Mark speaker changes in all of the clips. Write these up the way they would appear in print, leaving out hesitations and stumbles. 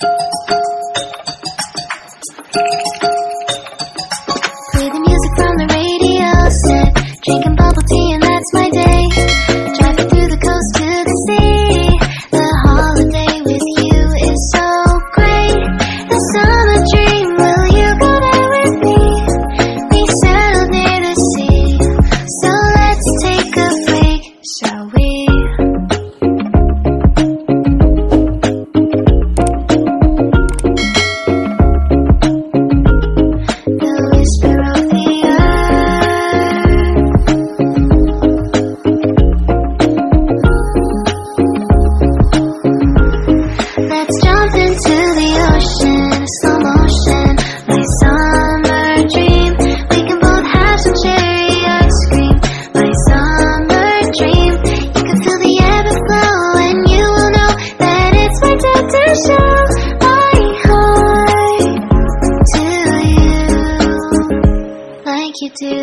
Speaker 1: Play the music from the radio set, drinking bubble tea and that's my day. Driving through the coast to the sea. The holiday with you is so great. The summer dream, will you go there with me? We settled near the sea, so let's take a break, shall we? The whisper of the earth. Let's jump into the ocean, slow motion, my summer dream. We can both have some cherry ice cream, my summer dream. You can feel the ebb and flow, and you will know that it's my time to show my heart to you, like you do.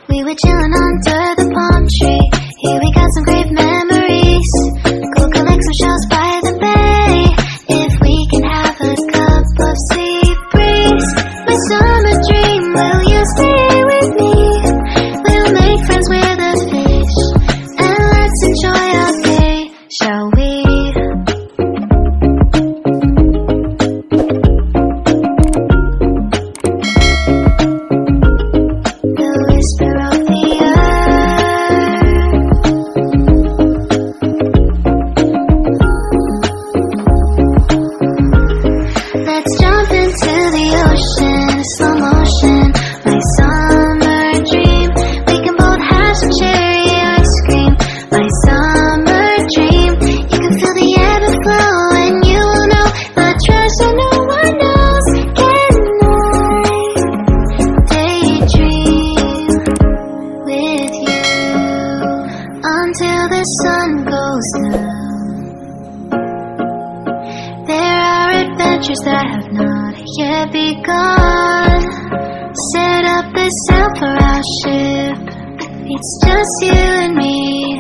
Speaker 1: We were chilling under the palm tree. Here we got some great memories. Go collect some shells by the bay. If we can have a cup of sea breeze, my summer dream, will you stay with me? We'll make friends with the fish, and let's enjoy our day, shall we? The whisper of the earth. Let's jump into the ocean, slow motion, my summer dream. We can both have some cherry ice cream, my summer dream. You can feel the ebb and flow, and you will know the treasure no one knows. Can I daydream with you until the sun goes down? There are adventures that have not yet begun. Set up the sail for our ship. It's just you and me,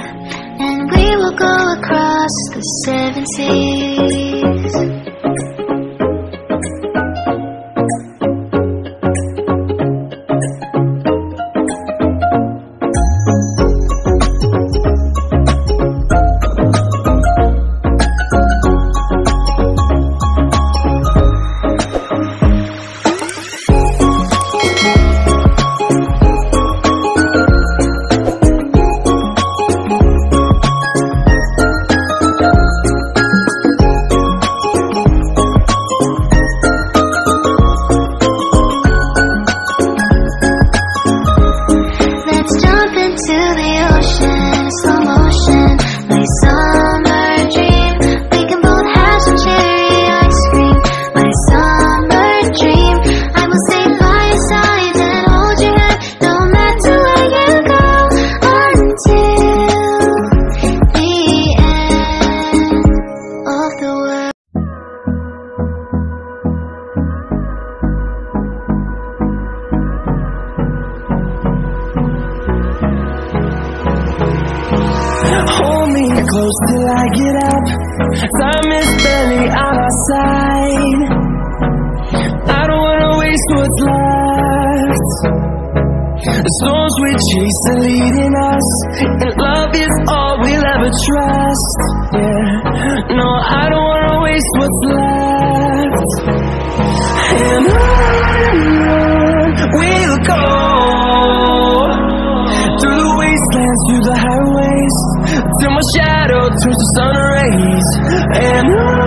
Speaker 1: and we will go across the 7 seas. Let's jump into the ocean, slow motion, my summer dream. We can both have some cherry ice cream, my summer dream. I will stay by your side and hold your hand, no matter where you go, until the end of the world.
Speaker 2: Hold me close till I get up. Time is barely on our side. I don't wanna waste what's left. The storms we chase are leading us, and love is all we'll ever trust. Yeah, no, I don't wanna waste what's left. And on we'll go, through the wastelands, through the highways, till my shadow turns to sun rays. And on